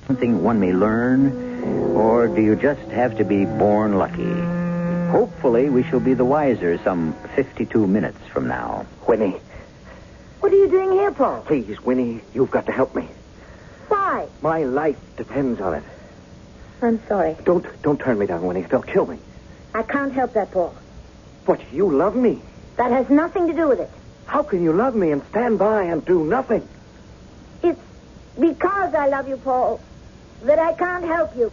Something one may learn, or do you just have to be born lucky? Hopefully, we shall be the wiser some 52 minutes from now. Winnie. What are you doing here, Paul? Please, Winnie, you've got to help me. Why? My life depends on it. I'm sorry. Don't turn me down, Winnie. They'll kill me. I can't help that, Paul. But you love me. That has nothing to do with it. How can you love me and stand by and do nothing? It's because I love you, Paul, that I can't help you.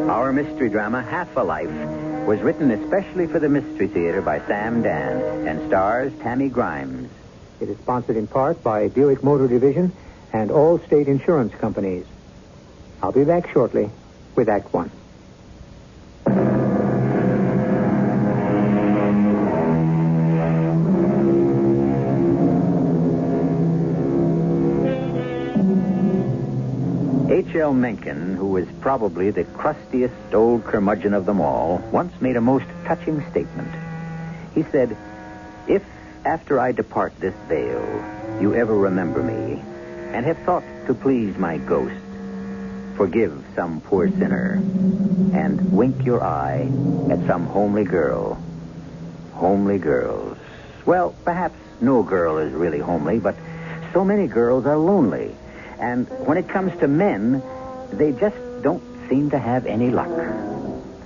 Our mystery drama, Half a Life, was written especially for the Mystery Theater by Sam Dan and stars Tammy Grimes. It is sponsored in part by Buick Motor Division and all state insurance companies. I'll be back shortly with Act One. H.L. Mencken, who was probably the crustiest old curmudgeon of them all, once made a most touching statement. He said, "If, after I depart this vale, you ever remember me, and have thought to please my ghost, forgive some poor sinner, and wink your eye at some homely girl." Homely girls. Well, perhaps no girl is really homely, but so many girls are lonely. And when it comes to men, they just don't seem to have any luck.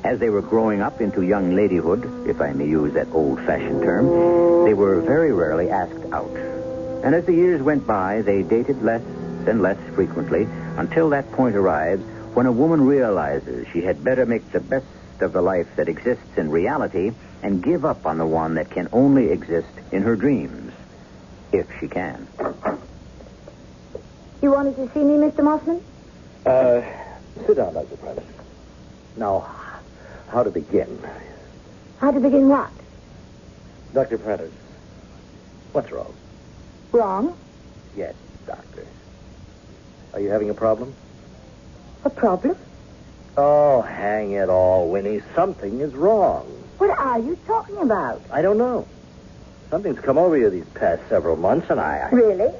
As they were growing up into young ladyhood, if I may use that old-fashioned term, they were very rarely asked out. And as the years went by, they dated less and less frequently until that point arrives when a woman realizes she had better make the best of the life that exists in reality and give up on the one that can only exist in her dreams, if she can. You wanted to see me, Mr. Mossman? Sit down, Dr. Prentice. Now, how to begin? How to begin what? Dr. Prentice, what's wrong? Wrong? Yes, doctor. Are you having a problem? A problem? Oh, hang it all, Winnie. Something is wrong. What are you talking about? I don't know. Something's come over you these past several months, and I... Really?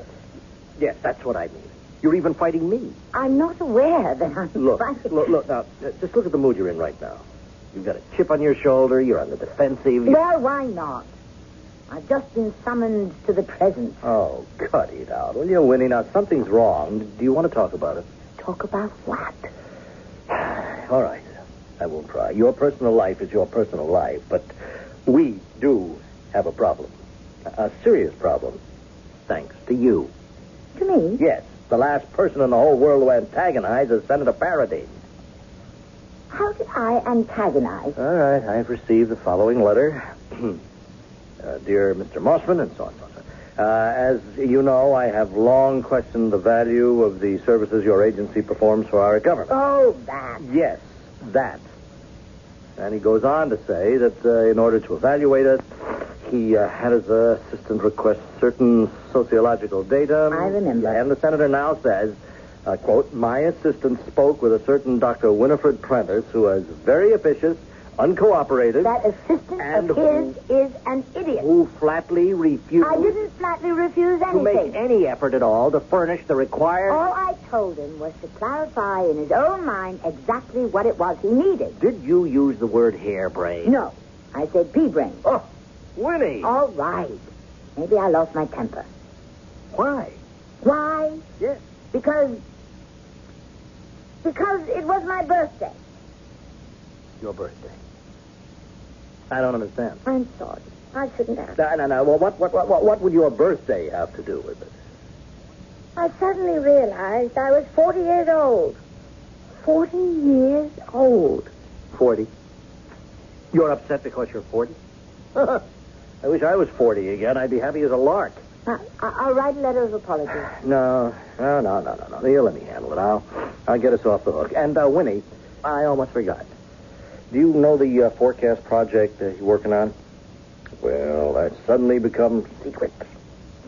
Yes, that's what I mean. You're even fighting me. I'm not aware that I'm fighting. Look, now, just look at the mood you're in right now. You've got a chip on your shoulder, you're on the defensive. Well, why not? I've just been summoned to the presence. Oh, cut it out, will you, Winnie? Now, something's wrong. Do you want to talk about it? Talk about what? All right. I won't try. Your personal life is your personal life, but we do have a problem. A serious problem. Thanks to you. To me? Yes. The last person in the whole world who antagonized is Senator Paradine. How did I antagonize? All right. I've received the following letter. Dear Mr. Mossman, and so on. As you know, I have long questioned the value of the services your agency performs for our government. Oh, that. Yes, that. And he goes on to say that in order to evaluate us, he had his assistant request certain sociological data. I remember. And the senator now says, quote, "My assistant spoke with a certain Dr. Winifred Prentice, who was very officious, uncooperative." That assistant and of his is an idiot. Who flatly refused... I didn't flatly refuse anything. to make any effort at all to furnish the required... All I told him was to clarify in his own mind exactly what it was he needed. Did you use the word harebrained? No. I said pea-brain. Oh, Winnie. All right. Maybe I lost my temper. Why? Why? Yes. Because it was my birthday. Your birthday. I don't understand. I'm sorry. I shouldn't have. No. Well, what would your birthday have to do with it? I suddenly realized I was 40 years old. 40 years old. 40. You're upset because you're 40? I wish I was 40 again. I'd be happy as a lark. I'll write a letter of apology. No. Here, let me handle it. I'll get us off the hook. And, Winnie, I almost forgot. Do you know the forecast project you're working on? Well, that's suddenly become secret.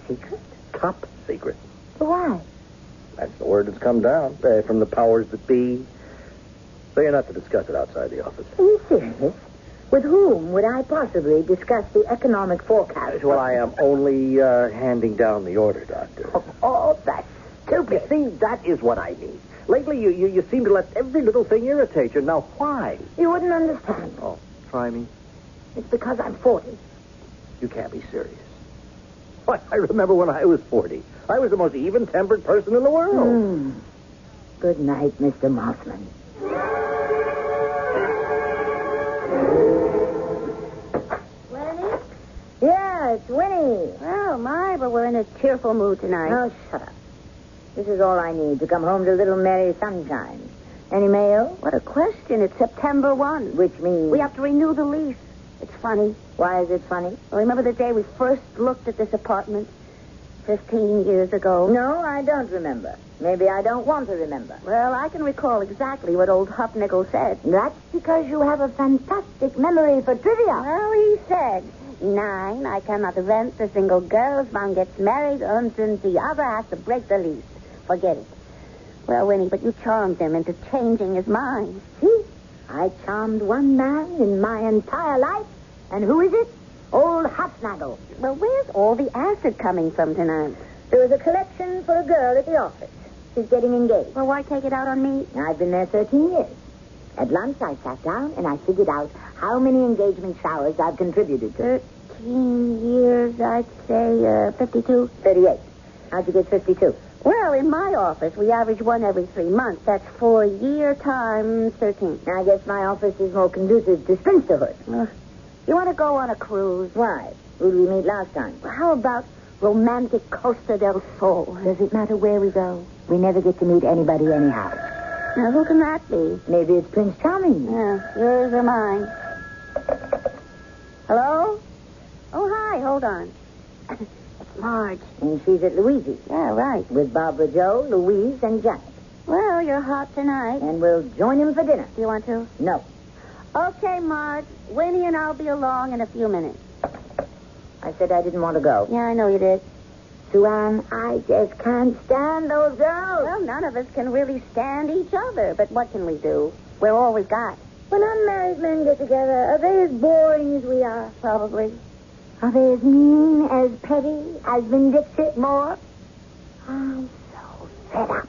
Secret? Top secret. Why? That's the word that's come down from the powers that be. So you're not to discuss it outside the office. Are you serious? With whom would I possibly discuss the economic forecast? Well, I am only handing down the order, Doctor. Oh, that's stupid. See, that is what I need. Lately, you seem to let every little thing irritate you. Now, why? You wouldn't understand. Oh, try me. It's because I'm 40. You can't be serious. Why, I remember when I was 40. I was the most even-tempered person in the world. Good night, Mr. Mossman. Winnie? Yeah, it's Winnie. Oh, my, but we're in a cheerful mood tonight. Oh, shut up. This is all I need to come home to little Mary Sunshine. Any mail? What a question. It's September 1. Which means... We have to renew the lease. It's funny. Why is it funny? Well, remember the day we first looked at this apartment? 15 years ago. No, I don't remember. Maybe I don't want to remember. Well, I can recall exactly what old Hupnickel said. That's because you have a fantastic memory for trivia. Well, he said, 9, I cannot rent a single girl. If one gets married, and the other has to break the lease. Forget it. Well, Winnie, but you charmed him into changing his mind. See? I charmed one man in my entire life. And who is it? Old Hufnagel. Well, where's all the acid coming from tonight? There was a collection for a girl at the office. She's getting engaged. Well, why take it out on me? I've been there 13 years. At lunch, I sat down and I figured out how many engagement showers I've contributed to. 13 years, I'd say 52. 38. How'd you get 52? Well, in my office, we average one every 3 months. That's 4 year times 13. I guess my office is more conducive to spinsterhood. You want to go on a cruise? Why? Who did we meet last time? How about romantic Costa del Sol? Does it matter where we go? We never get to meet anybody anyhow. Now, who can that be? Maybe it's Prince Charming. Yeah, yours or mine. Hello? Oh, hi, hold on. It's Marge. And she's at Louise's. Yeah, right. With Barbara Joe, Louise, and Janet. Well, you're hot tonight. And we'll join him for dinner. Do you want to? No. Okay, Marge. Winnie and I'll be along in a few minutes. I said I didn't want to go. Yeah, I know you did. Sue Ann, I just can't stand those girls. Well, none of us can really stand each other, but what can we do? We're all we've got. When unmarried men get together, are they as boring as we are? Probably. Are they as mean, as petty, as vindictive? More? I'm so fed up.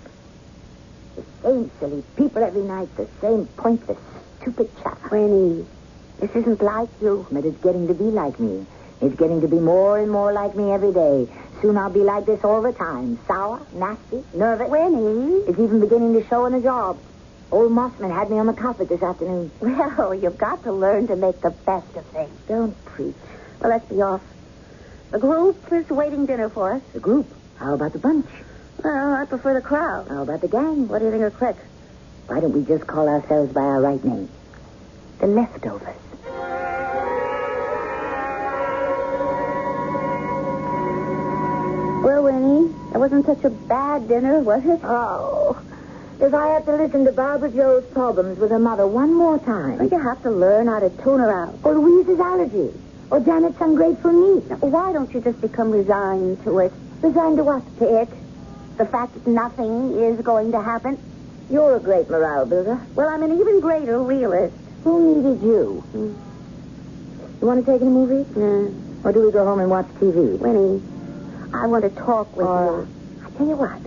The same silly people every night, the same pointless, stupid chatter. Winnie, this isn't like you. But it's getting to be like me. It's getting to be more and more like me every day. Soon I'll be like this all the time. Sour, nasty, nervous. Winnie. It's even beginning to show in the job. Old Mossman had me on the carpet this afternoon. Well, you've got to learn to make the best of things. Don't preach. Well, let's be off. The group is waiting dinner for us. The group? How about the bunch? Well, I prefer the crowd. How about the gang? What do you think of Crick? Why don't we just call ourselves by our right name? The Leftovers. Well, Winnie, that wasn't such a bad dinner, was it? Oh, if I have to listen to Barbara Joe's problems with her mother one more time. Well, you have to learn how to tune her out. Or Louise's allergy. Or Janet's ungrateful niece. Now, why don't you just become resigned to it? Resigned to what? To it. The fact that nothing is going to happen. You're a great morale builder. Well, I'm an even greater realist. Who needed you? You want to take in a movie? Or do we go home and watch TV? Winnie, I want to talk with you. I tell you what.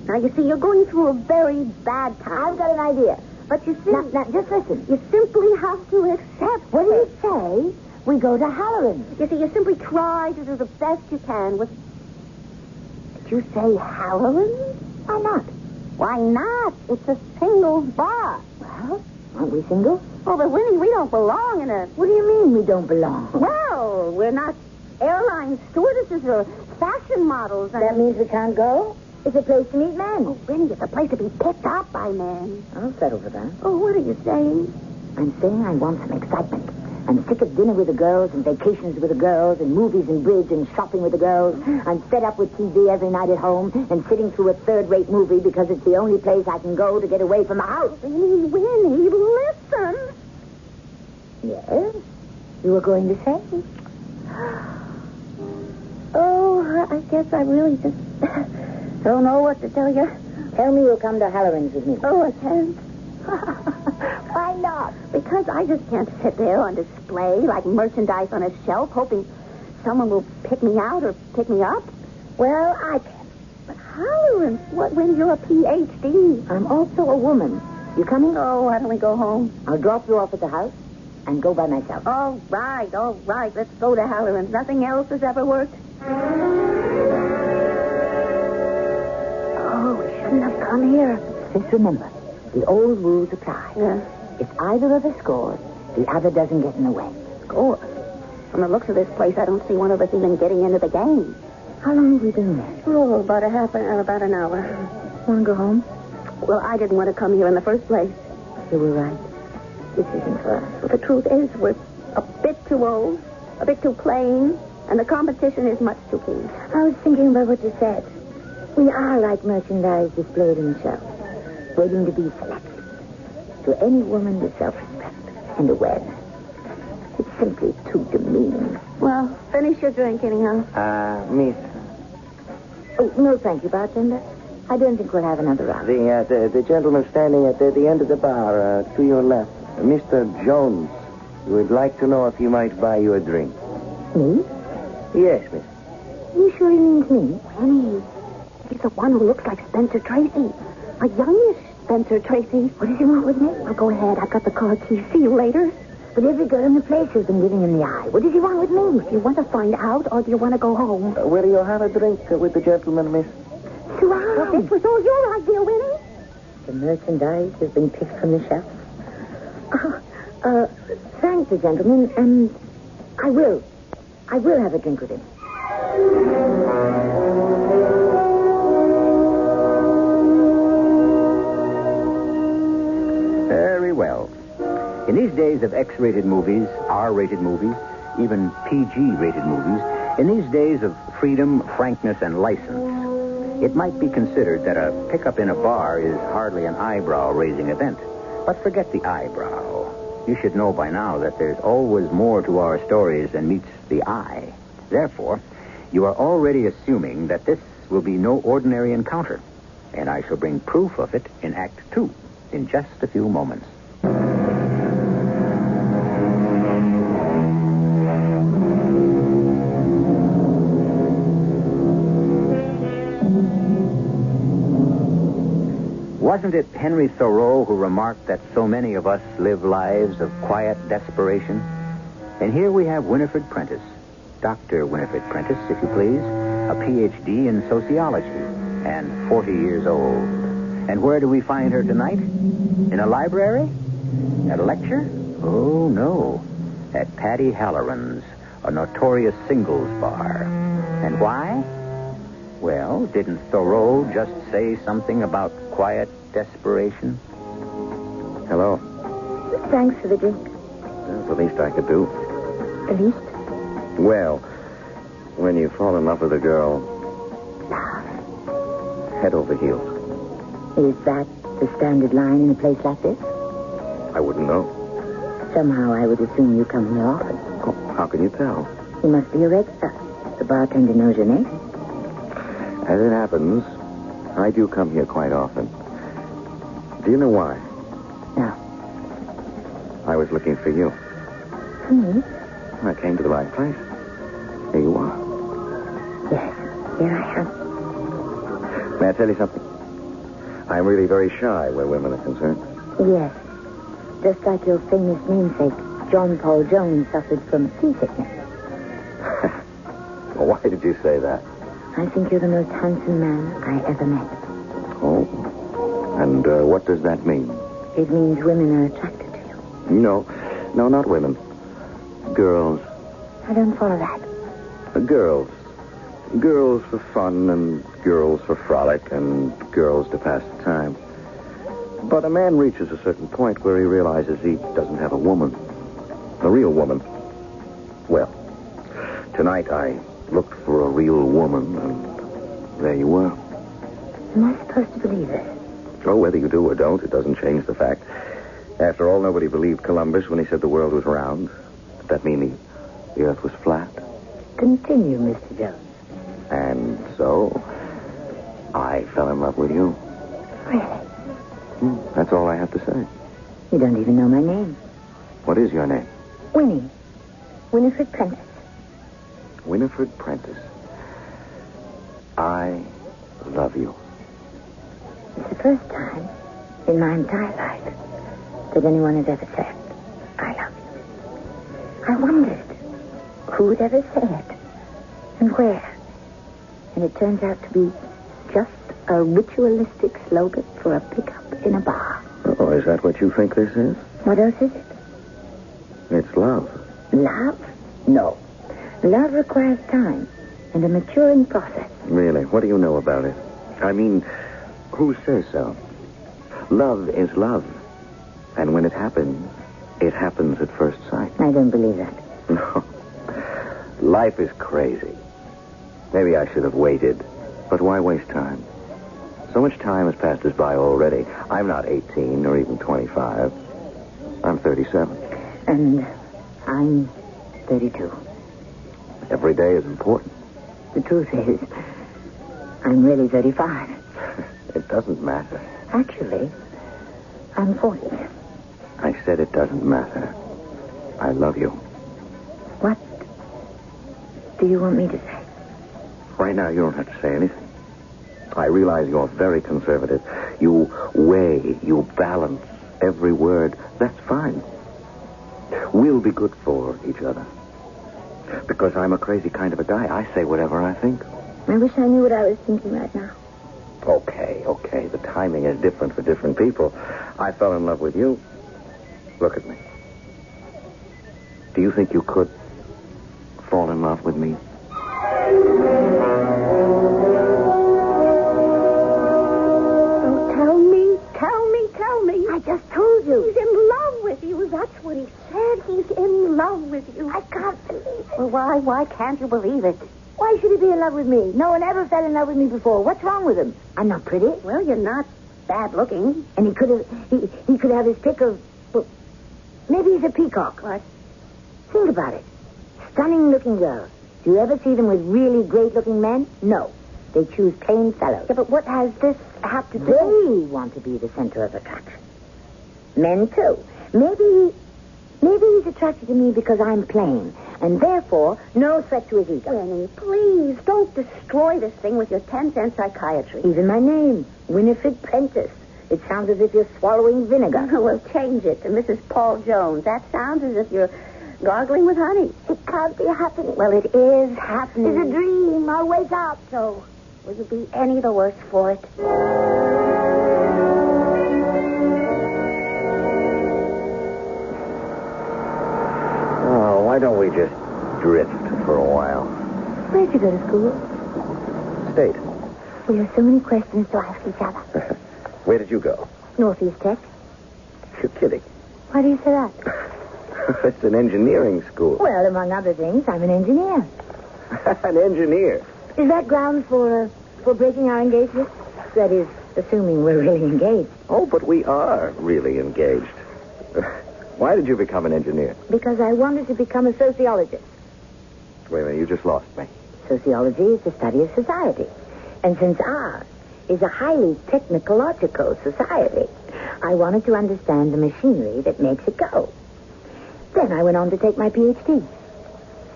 Now, you see, you're going through a very bad time. I've got an idea. But you see... Now, just listen. You simply have to accept What do you say? We go to Halloran's. You see, you simply try to do the best you can with... Did you say Halloran's? Why not? Why not? It's a singles bar. Well, aren't we single? Oh, but Winnie, we don't belong in a... What do you mean we don't belong? Well, we're not airline stewardesses or fashion models. That means we can't go? It's a place to meet men. Oh, Winnie, it's a place to be picked up by men. I'll settle for that. Oh, what are you saying? I'm saying I want some excitement. I'm sick of dinner with the girls and vacations with the girls and movies and bridge and shopping with the girls. I'm fed up with TV every night at home and sitting through a third-rate movie because it's the only place I can go to get away from the house. Winnie, listen. Yes? You were going to say? Oh, I guess I really just don't know what to tell you. Tell me you'll come to Halloran's with me. Oh, I can't. Why not? Because I just can't sit there on display like merchandise on a shelf hoping someone will pick me out or pick me up. Well, I can. But Halloran, what when you're a Ph.D.? I'm also a woman. You coming? Oh, why don't we go home? I'll drop you off at the house and go by myself. All right. Let's go to Halloran's. Nothing else has ever worked. Oh, we shouldn't have come here. Just remember, the old rules apply. Yeah. If either of us scores, the other doesn't get in the way. Score? From the looks of this place, I don't see one of us even getting into the game. How long have we been there? Oh, about an hour. Want to go home? Well, I didn't want to come here in the first place. You were right. This isn't for us. But the truth is, we're a bit too old, a bit too plain, and the competition is much too keen. I was thinking about what you said. We are like merchandise displayed in the show, waiting to be selected. To any woman with self-respect and awareness, it's simply too demeaning. Well, finish your drink anyhow. Miss, Oh, no, thank you, bartender. I don't think we'll have another round. the gentleman standing at the end of the bar, to your left, Mr. Jones, would like to know if he might buy you a drink. Me? Yes, miss. You sure he means me? Penny, he's the one who looks like Spencer Tracy. A youngish Spencer Tracy. What does he want with me? Well, go ahead. I've got the car key. See you later. But every girl in the place has been giving him the eye. What does he want with me? Do you want to find out, or do you want to go home? Will you have a drink with the gentleman, miss? Surround. Well, this was all your idea, Winnie. The merchandise has been picked from the shelf. Thank the gentleman, and I will have a drink with him. Very well. In these days of X-rated movies, R-rated movies, even PG-rated movies, in these days of freedom, frankness, and license, it might be considered that a pickup in a bar is hardly an eyebrow-raising event. But forget the eyebrow. You should know by now that there's always more to our stories than meets the eye. Therefore, you are already assuming that this will be no ordinary encounter, and I shall bring proof of it in Act 2 in just a few moments. Wasn't it Henry Thoreau who remarked that so many of us live lives of quiet desperation? And here we have Winifred Prentice, Dr. Winifred Prentice, if you please, a Ph.D. in sociology, and 40 years old. And where do we find her tonight? In a library? At a lecture? Oh, no. At Paddy Halloran's, a notorious singles bar. And why? Well, didn't Thoreau just say something about quiet desperation? Hello. Thanks for the drink. That's the least I could do. The least? Well, when you fall in love with a girl, head over heels. Is that the standard line in a place like this? I wouldn't know. Somehow I would assume you come here often. Oh, how can you tell? You must be a regular. The bartender knows your name. As it happens, I do come here quite often. Do you know why? No. I was looking for you. For me? I came to the right place. Here you are. Yes, here I am. May I tell you something? I'm really very shy where women are concerned. Yes. Just like your famous namesake, John Paul Jones, suffered from seasickness. Well, why did you say that? I think you're the most handsome man I ever met. Oh. And what does that mean? It means women are attracted to you. No, not women. Girls. I don't follow that. Girls. Girls for fun and girls for frolic and girls to pass the time. But a man reaches a certain point where he realizes he doesn't have a woman. A real woman. Well, tonight I looked for a real woman, and there you were. Am I supposed to believe this? Oh, whether you do or don't, it doesn't change the fact. After all, nobody believed Columbus when he said the world was round. Did that mean the earth was flat? Continue, Mr. Jones. And so, I fell in love with you. Really? That's all I have to say. You don't even know my name. What is your name? Winnie. Winifred Prentice. Winifred Prentice. I love you. It's the first time in my entire life that anyone has ever said, I love you. I wondered who would ever say it and where. And it turns out to be just a ritualistic slogan for a pickup in a bar. Oh, is that what you think this is? What else is it? It's love. Love? No. Love requires time and a maturing process. Really? What do you know about it? I mean, who says so? Love is love. And when it happens at first sight. I don't believe that. No. Life is crazy. Maybe I should have waited. But why waste time? So much time has passed us by already. I'm not 18 or even 25. I'm 37. And I'm 32. Every day is important. The truth is, I'm really 35. It doesn't matter. Actually, I'm 40. I said it doesn't matter. I love you. What do you want me to say? Right now, you don't have to say anything. I realize you're very conservative. You weigh, you balance every word. That's fine. We'll be good for each other. Because I'm a crazy kind of a guy. I say whatever I think. I wish I knew what I was thinking right now. Okay. The timing is different for different people. I fell in love with you. Look at me. Do you think you could fall in love with me? Oh, tell me. I just told you. He's in love with you. That's what he said. He's in love with you. I can't believe it. Well, why can't you believe it? Why should he be in love with me? No one ever fell in love with me before. What's wrong with him? I'm not pretty. Well, you're not bad looking. And he could have his pick of... Well, maybe he's a peacock. What? Think about it. Stunning looking girls. Do you ever see them with really great looking men? No. They choose plain fellows. Yeah, but what has this have to do? They want to be the center of attraction. Men, too. Maybe he's attracted to me because I'm plain, and therefore no threat to his ego. Winnie, please, don't destroy this thing with your 10-cent psychiatry. Even my name, Winifred Prentice. It sounds as if you're swallowing vinegar. We'll change it to Mrs. Paul Jones. That sounds as if you're gargling with honey. It can't be happening. Well, it is happening. It's a dream. I'll wake up. So, will you be any the worse for it? Oh, why don't we just drift for a while? Where'd you go to school? State. We have so many questions to ask each other. Where did you go? Northeast Tech. You're kidding. Why do you say that? It's an engineering school. Well, among other things, I'm an engineer. An engineer? Is that grounds for breaking our engagement? That is, assuming we're really engaged. Oh, but we are really engaged. Why did you become an engineer? Because I wanted to become a sociologist. Wait a minute, you just lost me. Sociology is the study of society. And since ours is a highly technological society, I wanted to understand the machinery that makes it go. Then I went on to take my Ph.D.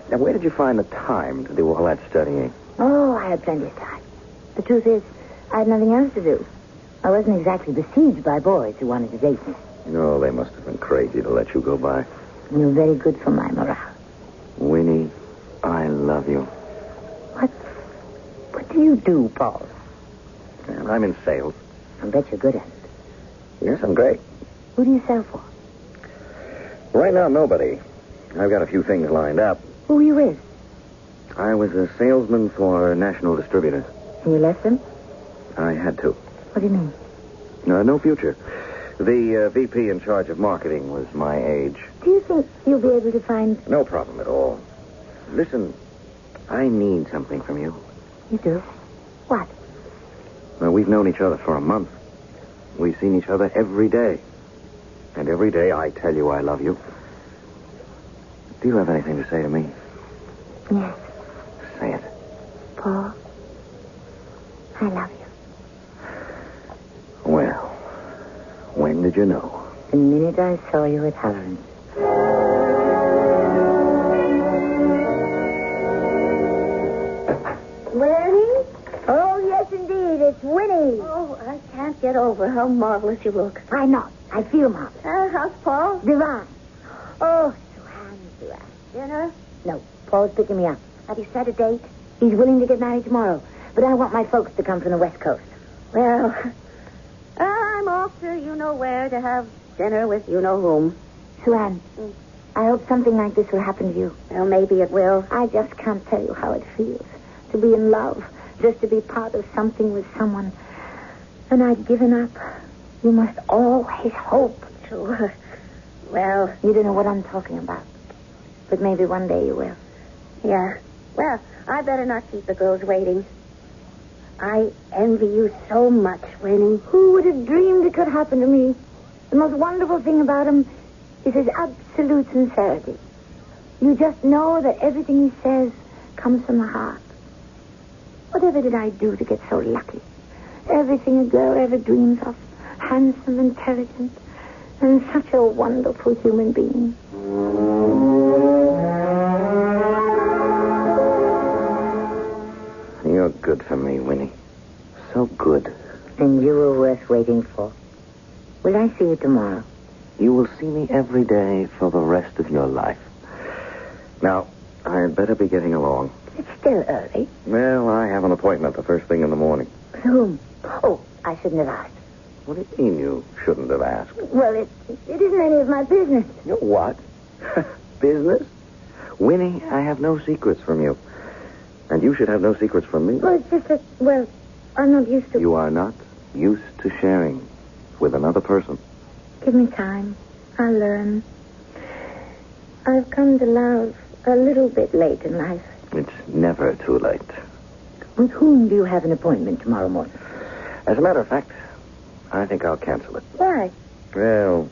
Now, where did you find the time to do all that studying? Oh, I had plenty of time. The truth is, I had nothing else to do. I wasn't exactly besieged by boys who wanted to date me. No, they must have been crazy to let you go by. You're very good for my morale. Winnie, I love you. What do you do, Paul? And I'm in sales. I bet you're good at it. Yes, I'm great. Who do you sell for? Right now, nobody. I've got a few things lined up. Who are you with? I was a salesman for national distributors. And you left them? I had to. What do you mean? No future. The VP in charge of marketing was my age. Do you think you'll be able to find... No problem at all. Listen, I need something from you. You do? What? Well, we've known each other for a month. We've seen each other every day. And every day I tell you I love you. Do you have anything to say to me? Yes. Say it. Paul, I love you. Well, when did you know? the minute I saw you at Halloran's. Winnie? Oh, yes, indeed. It's Winnie. Oh, I can't get over how marvelous you look. Why not? I feel marvelous. How's Paul? Divine. Oh, Suhan. Dinner? No, Paul's picking me up. Have you set a date? He's willing to get married tomorrow, but I want my folks to come from the West Coast. Well, I'm off to you-know-where to have dinner with you-know-whom. Suhan, I hope something like this will happen to you. Well, maybe it will. I just can't tell you how it feels to be in love, just to be part of something with someone. And I'd given up. You must always hope. Sure. Well, you don't know what I'm talking about. But maybe one day you will. Yeah. Well, I better not keep the girls waiting. I envy you so much, Winnie. Who would have dreamed it could happen to me? The most wonderful thing about him is his absolute sincerity. You just know that everything he says comes from the heart. Whatever did I do to get so lucky? Everything a girl ever dreams of. Handsome, intelligent, and such a wonderful human being. You're good for me, Winnie. So good. And you were worth waiting for. Will I see you tomorrow? You will see me every day for the rest of your life. Now, I'd better be getting along. It's still early. Well, I have an appointment the first thing in the morning. With whom? Oh, I shouldn't have asked. What do you mean you shouldn't have asked? Well, it isn't any of my business. You know what? Business? Winnie, I have no secrets from you. And you should have no secrets from me. Well, it's just that, well, I'm not used to... You are not used to sharing with another person. Give me time. I'll learn. I've come to love a little bit late in life. It's never too late. With whom do you have an appointment tomorrow morning? As a matter of fact, I think I'll cancel it. Why? Well,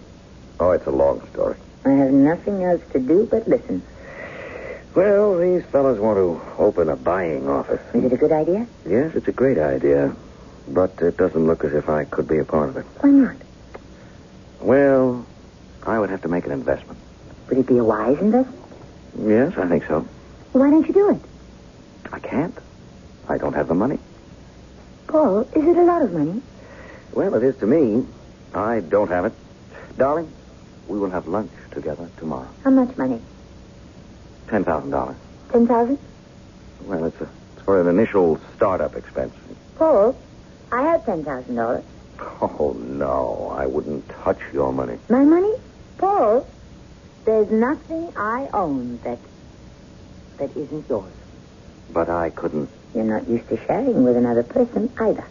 it's a long story. I have nothing else to do but listen. Well, these fellas want to open a buying office. Is it a good idea? Yes, it's a great idea. But it doesn't look as if I could be a part of it. Why not? Well, I would have to make an investment. Would it be a wise investment? Yes, I think so. Why don't you do it? I can't. I don't have the money. Paul, is it a lot of money? Well, it is to me. I don't have it. Darling, we will have lunch together tomorrow. How much money? $10,000. 10,000? Well, it's for an initial startup expense. Paul, I have $10,000. Oh, no. I wouldn't touch your money. My money? Paul, there's nothing I own that isn't yours. But I couldn't. You're not used to sharing with another person either.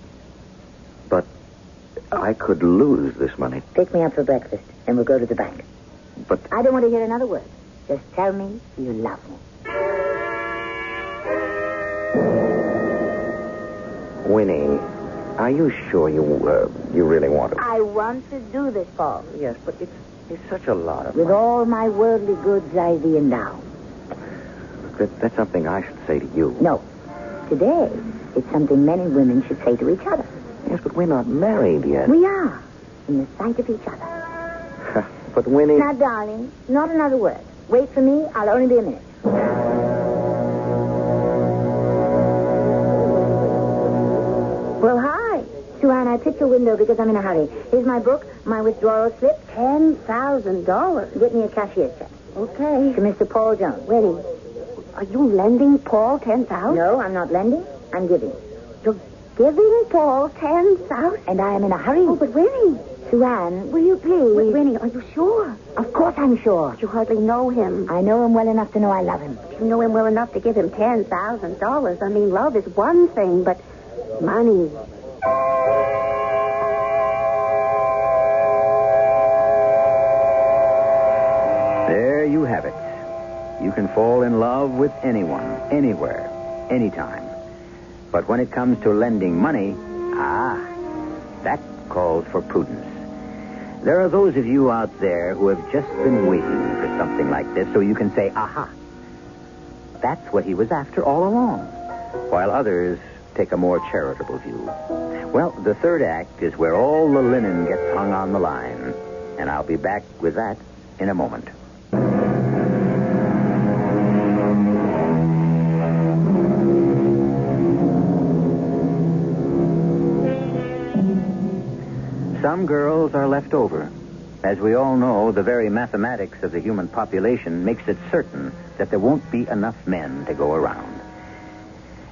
But I could lose this money. Take me out for breakfast, and we'll go to the bank. But I don't want to hear another word. Just tell me you love me. Winnie, are you sure you really want to? I want to do this, Paul. Yes, but it's such a lot of With money. all my worldly goods, I thee endow. That's something I should say to you. No. Today, it's something many women should say to each other. Yes, but we're not married yet. We are, in the sight of each other. But Winnie... Now, darling, not another word. Wait for me. I'll only be a minute. Well, hi. Suhan, I picked your window because I'm in a hurry. Here's my book, my withdrawal slip. $10,000. Get me a cashier's check. Okay. To Mr. Paul Jones. Winnie, are you lending Paul $10,000? No, I'm not lending. I'm giving. You're giving Paul $10,000? And I am in a hurry. Oh, but Winnie. Suhan, will you please? Wait, Winnie, are you sure? Of course I'm sure. You hardly know him. I know him well enough to know I love him. You know him well enough to give him $10,000. I mean, love is one thing, but money. There you have it. You can fall in love with anyone, anywhere, anytime. But when it comes to lending money, that calls for prudence. There are those of you out there who have just been waiting for something like this so you can say, aha. That's what he was after all along. While others take a more charitable view. Well, the third act is where all the linen gets hung on the line. And I'll be back with that in a moment. Some girls are left over. As we all know, the very mathematics of the human population makes it certain that there won't be enough men to go around.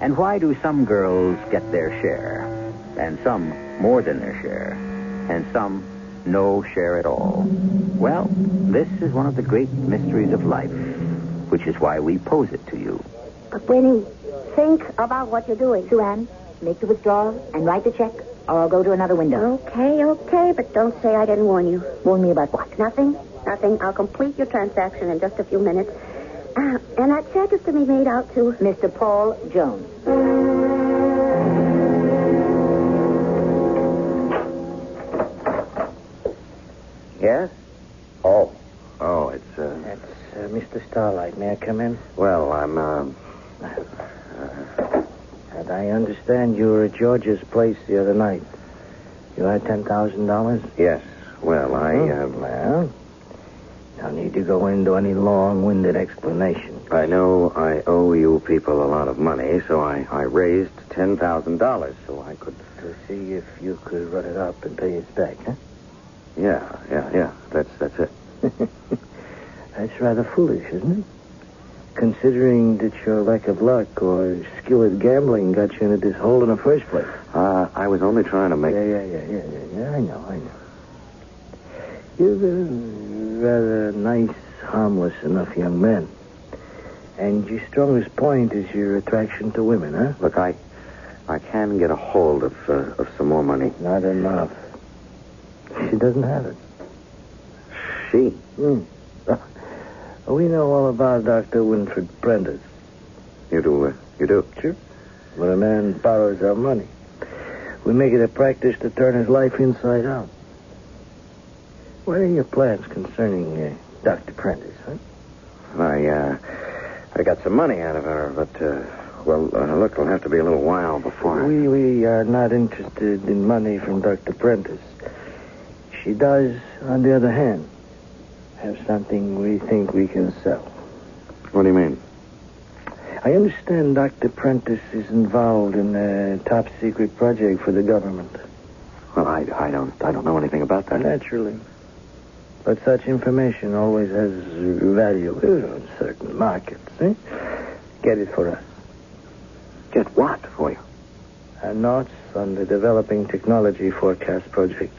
And why do some girls get their share, and some more than their share, and some no share at all? Well, this is one of the great mysteries of life, which is why we pose it to you. But, Winnie, think about what you're doing. Sue Ann, make the withdrawal and write the check, or I'll go to another window. Okay, but don't say I didn't warn you. Warn me about what? Nothing. I'll complete your transaction in just a few minutes. And that check is to be made out to Mr. Paul Jones. Yes? Oh, it's, That's Mr. Starlight. May I come in? Well, I'm, And I understand you were at George's place the other night. You had $10,000? yes. Well, Well, no need to go into any long-winded explanation. I know I owe you people a lot of money, so I raised $10,000 so I could... To see if you could run it up and pay us back, huh? Yeah. That's it. That's rather foolish, isn't it? Considering that your lack of luck or skill at gambling got you into this hole in the first place. I was only trying to make... Yeah, I know. You're a rather nice, harmless enough young man. And your strongest point is your attraction to women, huh? Look, I can get a hold of some more money. Not enough. She doesn't have it. She? We know all about Dr. Winfred Prentice. You do? Sure. When a man borrows our money, we make it a practice to turn his life inside out. What are your plans concerning Dr. Prentice, huh? I got some money out of her, but, look, it'll have to be a little while before... We are not interested in money from Dr. Prentice. She does, on the other hand, have something we think we can sell. What do you mean? I understand Dr. Prentice is involved in a top-secret project for the government. Well, I don't know anything about that. Naturally. But such information always has value in certain markets, eh? Get it for us. Get what for you? Notes on the Developing Technology Forecast Project.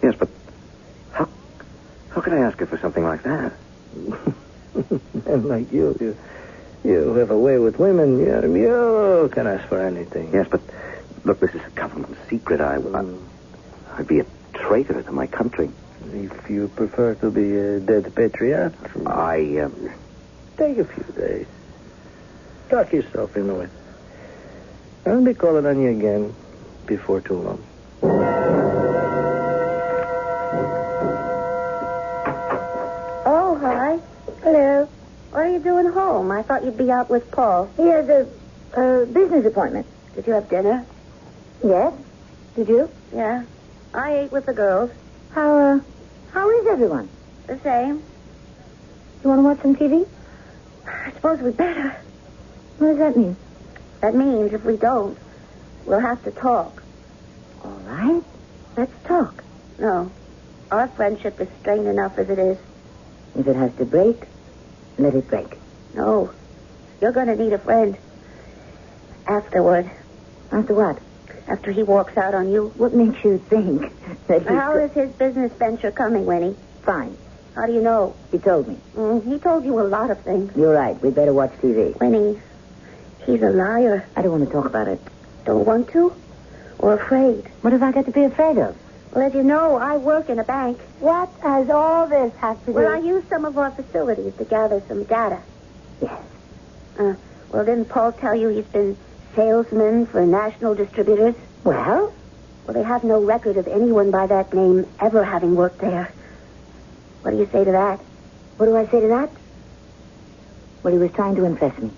Yes, but how can I ask her for something like that? And like you have a way with women. You can ask for anything. Yes, but look, this is a government secret. I'd be a traitor to my country. If you prefer to be a dead patriot, take a few days. Talk yourself into it. I'll be calling on you again before too long. Oh, hi. Hello. What are you doing home? I thought you'd be out with Paul. He has a business appointment. Did you have dinner? Yes? Did you? Yeah. I ate with the girls. How is everyone? The same. You want to watch some TV? I suppose we better. What does that mean? That means if we don't, we'll have to talk. All right. Let's talk. No. Our friendship is strained enough as it is. If it has to break, let it break. No. You're going to need a friend. Afterward. After what? After he walks out on you. What makes you think that he... How is his business venture coming, Winnie? Fine. How do you know? He told me. He told you a lot of things. You're right. We better watch TV. Winnie, he's a liar. I don't want to talk about it. Don't want to? Or afraid? What have I got to be afraid of? Well, as you know, I work in a bank. What has all this have to do? Well, I use some of our facilities to gather some data. Yes. Well, didn't Paul tell you he's been salesman for national distributors? Well? Well, they have no record of anyone by that name ever having worked there. What do you say to that? What do I say to that? Well, he was trying to impress me.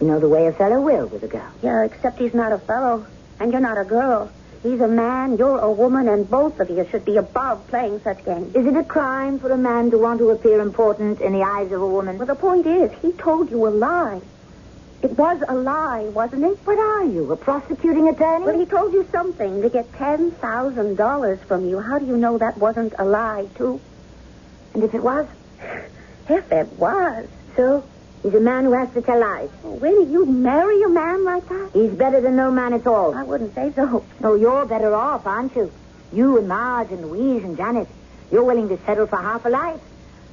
You know the way a fellow will with a girl. Yeah, except he's not a fellow, and you're not a girl. He's a man, you're a woman, and both of you should be above playing such games. Is it a crime for a man to want to appear important in the eyes of a woman? Well, the point is, he told you a lie. It was a lie, wasn't it? What are you, a prosecuting attorney? Well, he told you something to get $10,000 from you. How do you know that wasn't a lie, too? And if it was? If it was. So, he's a man who has to tell lies. Oh, Winnie, you'd marry a man like that? He's better than no man at all. I wouldn't say so. Oh, you're better off, aren't you? You and Marge and Louise and Janet. You're willing to settle for half a life.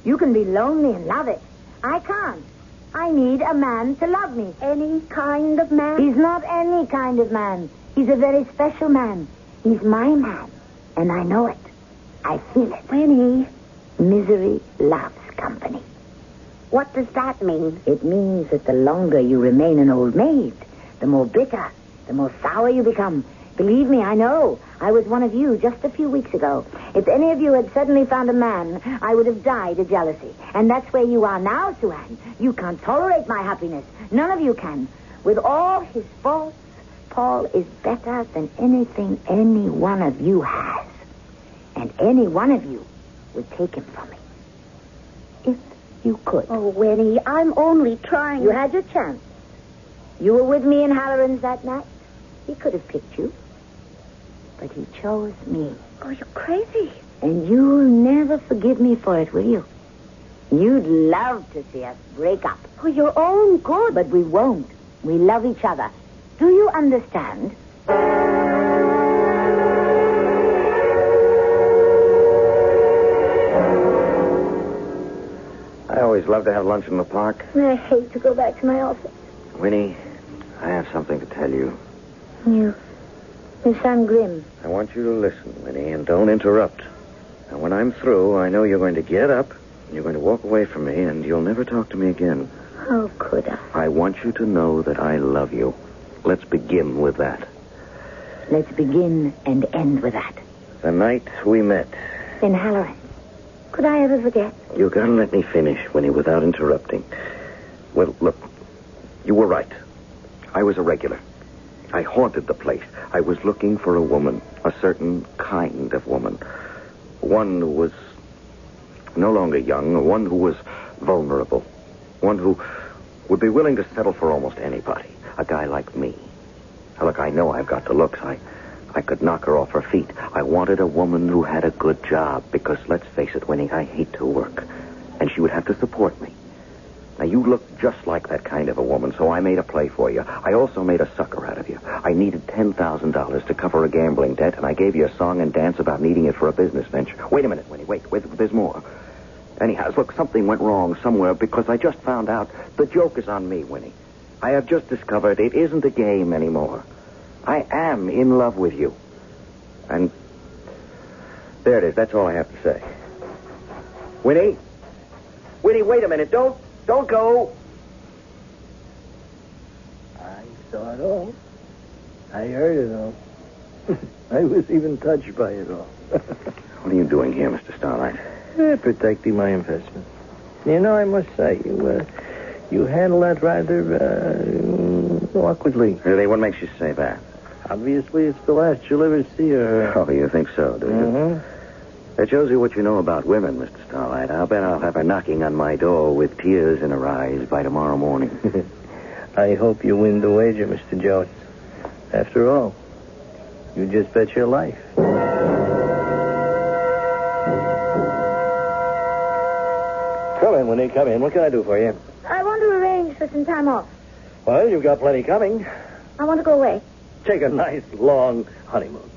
You can be lonely and love it. I can't. I need a man to love me. Any kind of man? He's not any kind of man. He's a very special man. He's my man. And I know it. I feel it. Winnie. Misery loves company. What does that mean? It means that the longer you remain an old maid, the more bitter, the more sour you become. Believe me, I know. I was one of you just a few weeks ago. If any of you had suddenly found a man, I would have died of jealousy. And that's where you are now, Sue Ann. You can't tolerate my happiness. None of you can. With all his faults, Paul is better than anything any one of you has. And any one of you would take him from me. If you could. Oh, Winnie, I'm only trying. You had your chance. You were with me in Halloran's that night. He could have picked you. But he chose me. Oh, you're crazy. And you'll never forgive me for it, will you? You'd love to see us break up. For your own good. But we won't. We love each other. Do you understand? I always love to have lunch in the park. I hate to go back to my office. Winnie, I have something to tell you. You sound grim. I want you to listen, Winnie, and don't interrupt. And when I'm through, I know you're going to get up, and you're going to walk away from me, and you'll never talk to me again. How could I? I want you to know that I love you. Let's begin with that. Let's begin and end with that. The night we met. In Halloran. Could I ever forget? You gotta let me finish, Winnie, without interrupting. Well, look, you were right. I was a regular. I haunted the place. I was looking for a woman, a certain kind of woman. One who was no longer young, one who was vulnerable, one who would be willing to settle for almost anybody, a guy like me. Now, look, I know I've got the looks. I could knock her off her feet. I wanted a woman who had a good job because, let's face it, Winnie, I hate to work. And she would have to support me. Now, you look just like that kind of a woman, so I made a play for you. I also made a sucker out of you. I needed $10,000 to cover a gambling debt, and I gave you a song and dance about needing it for a business venture. Wait a minute, Winnie. Wait, there's more. Anyhow, look, something went wrong somewhere because I just found out the joke is on me, Winnie. I have just discovered it isn't a game anymore. I am in love with you. And there it is. That's all I have to say. Winnie? Winnie, wait a minute. Don't go. I saw it all. I heard it all. I was even touched by it all. What are you doing here, Mr. Starlight? Protecting my investment. You know, I must say, you handle that rather awkwardly. Really, what makes you say that? Obviously, it's the last you'll ever see her. Oh, you think so, do you? Mm-hmm. That shows you what you know about women, Mr. Starlight. I'll bet I'll have her knocking on my door with tears in her eyes by tomorrow morning. I hope you win the wager, Mr. Jones. After all, you just bet your life. Come in, Winnie, come in. What can I do for you? I want to arrange for some time off. Well, you've got plenty coming. I want to go away. Take a nice, long honeymoon.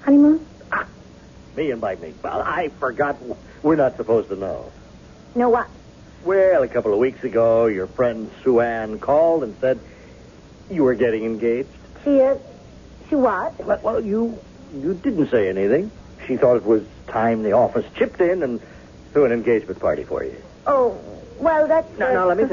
Honeymoon? Me invite me. Well, I forgot. We're not supposed to know. No what? Well, a couple of weeks ago, your friend Sue Ann called and said you were getting engaged. She what? Well, you didn't say anything. She thought it was time the office chipped in and threw an engagement party for you. Oh, well, that's... Now, let me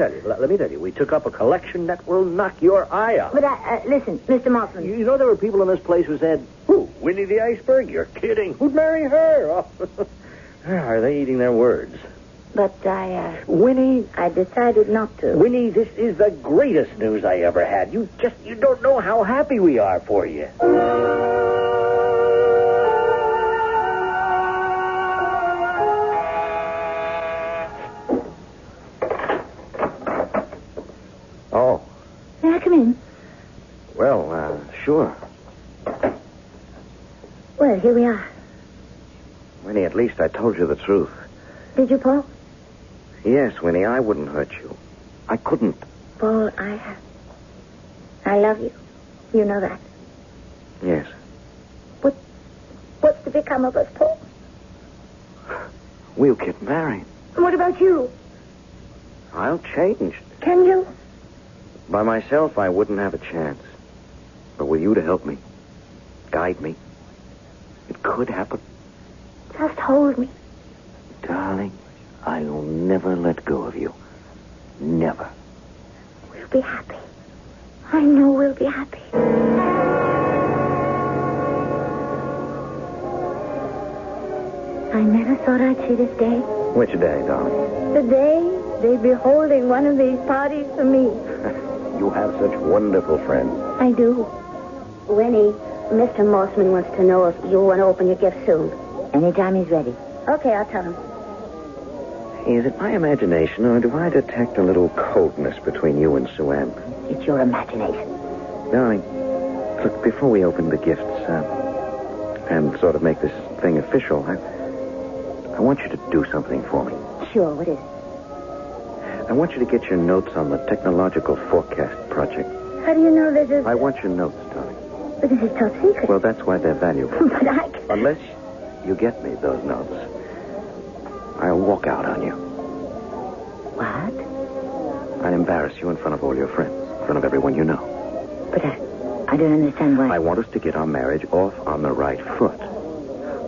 tell you. We took up a collection that will knock your eye out. But, listen, Mr. Mossman. You know there were people in this place who said, "Who, Winnie the Iceberg? You're kidding. Who'd marry her?" Are they eating their words? But Winnie... I decided not to. Winnie, this is the greatest news I ever had. You don't know how happy we are for you. Oh. May I come in? Well, sure. Well, here we are. Winnie, at least I told you the truth. Did you, Paul? Yes, Winnie, I wouldn't hurt you. I couldn't. Paul, I love you. You know that. Yes. What's to become of us, Paul? We'll get married. And what about you? I'll change. Can you? By myself, I wouldn't have a chance. But with you to help me, guide me, it could happen. Just hold me. Darling, I'll never let go of you. Never. We'll be happy. I know we'll be happy. I never thought I'd see this day. Which day, darling? The day they'd be holding one of these parties for me. You have such wonderful friends. I do. Winnie, Mr. Mossman wants to know if you want to open your gift soon. Anytime he's ready. Okay, I'll tell him. Is it my imagination, or do I detect a little coldness between you and Sue Ann? It's your imagination. Darling, look, before we open the gifts, and sort of make this thing official, I want you to do something for me. Sure, what is it? I want you to get your notes on the technological forecast project. How do you know this is... I want your notes, darling. But this is top secret. Well, that's why they're valuable. But I can... Unless you get me those notes, I'll walk out on you. What? I'd embarrass you in front of all your friends, in front of everyone you know. But I don't understand why... I want us to get our marriage off on the right foot.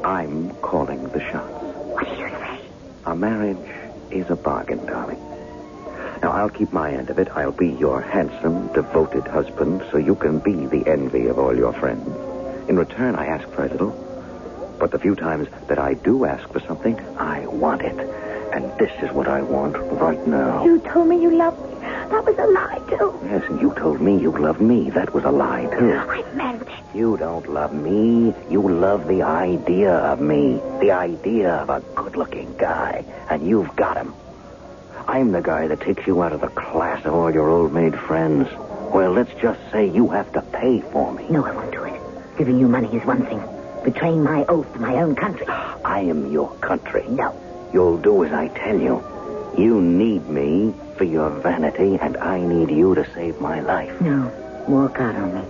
I'm calling the shots. What do you say? Our marriage is a bargain, darling. Now, I'll keep my end of it. I'll be your handsome, devoted husband, so you can be the envy of all your friends. In return, I ask for a little. But the few times that I do ask for something, I want it. And this is what I want right now. You told me you loved me. That was a lie, too. Yes, and you told me you loved me. That was a lie, too. I meant it. You don't love me. You love the idea of me. The idea of a good-looking guy. And you've got him. I'm the guy that takes you out of the class of all your old-maid friends. Well, let's just say you have to pay for me. No, I won't do it. Giving you money is one thing. Betraying my oath to my own country. I am your country. No. You'll do as I tell you. You need me for your vanity, and I need you to save my life. No. Walk out on me.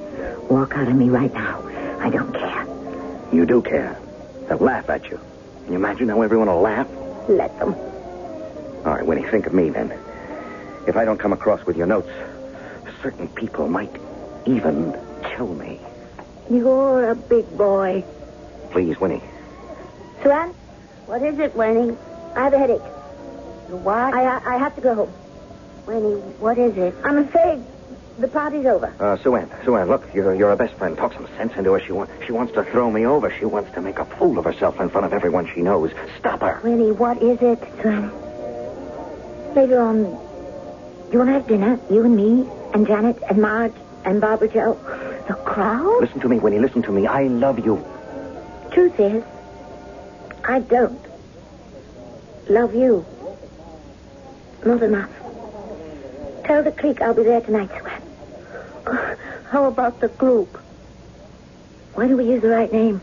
Walk out on me right now. I don't care. You do care. They'll laugh at you. Can you imagine how everyone will laugh? Let them. All right, Winnie, think of me then. If I don't come across with your notes, certain people might even kill me. You're a big boy. Please, Winnie. Swan? What is it, Winnie? I have a headache. What? I have to go home. Winnie, what is it? I'm afraid the party's over. Sue Ann, look, you're her best friend. Talk some sense into her. She wants to throw me over. She wants to make a fool of herself in front of everyone she knows. Stop her. Winnie, what is it? Swan, later on, do you want to have dinner? You and me and Janet and Marge and Barbara Jo. The crowd? Listen to me, Winnie. Listen to me. I love you. Truth is, I don't love you. Not enough. Tell the clique I'll be there tonight, Swan. How about the group? Why don't we use the right name?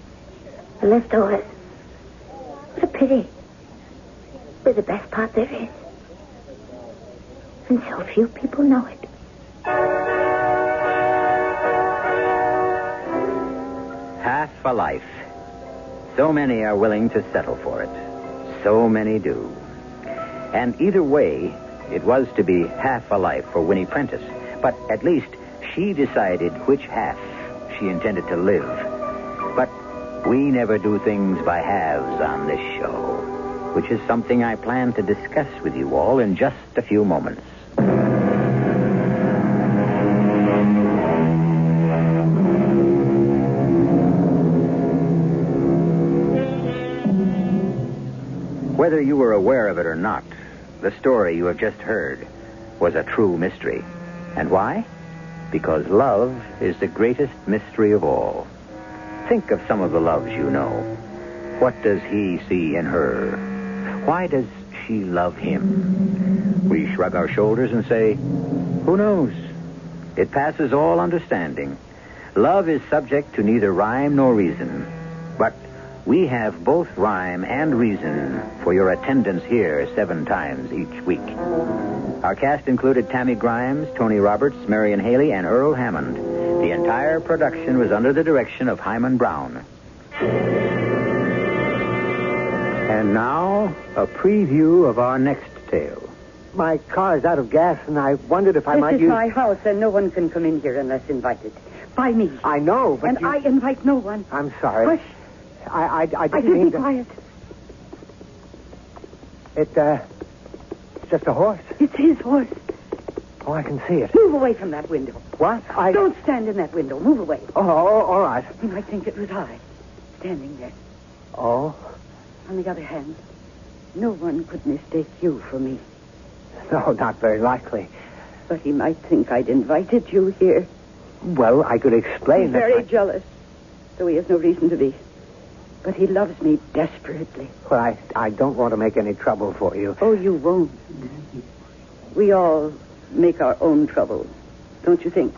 The leftovers. What a pity. We're the best part there is. And so few people know it. Half a life. So many are willing to settle for it. So many do. And either way, it was to be half a life for Winnie Prentice. But at least she decided which half she intended to live. But we never do things by halves on this show, which is something I plan to discuss with you all in just a few moments. Whether you were aware of it or not, the story you have just heard was a true mystery. And why? Because love is the greatest mystery of all. Think of some of the loves you know. What does he see in her? Why does she love him? We shrug our shoulders and say, who knows? It passes all understanding. Love is subject to neither rhyme nor reason. But we have both rhyme and reason for your attendance here 7 times each week. Our cast included Tammy Grimes, Tony Roberts, Marion Haley, and Earl Hammond. The entire production was under the direction of Himan Brown. And now, a preview of our next tale. My car is out of gas, and I wondered if I might use... This is my house, and no one can come in here unless invited. By me. I know, but And I invite no one. I'm sorry. Hush. I I didn't said mean be to... quiet. It's just a horse. It's his horse. Oh, I can see it. Move away from that window. What? Don't stand in that window. Move away. Oh, all right. You might think it was I, standing there. Oh? On the other hand, no one could mistake you for me. No, not very likely. But he might think I'd invited you here. Well, I could explain He's that... very jealous, though he has no reason to be. But he loves me desperately. Well, I don't want to make any trouble for you. Oh, you won't. We all make our own trouble, don't you think?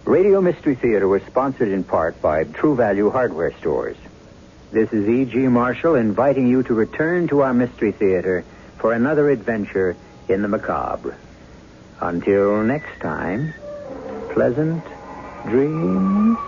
Radio Mystery Theater was sponsored in part by True Value Hardware Stores. This is E.G. Marshall inviting you to return to our Mystery Theater for another adventure in the macabre. Until next time, pleasant dreams.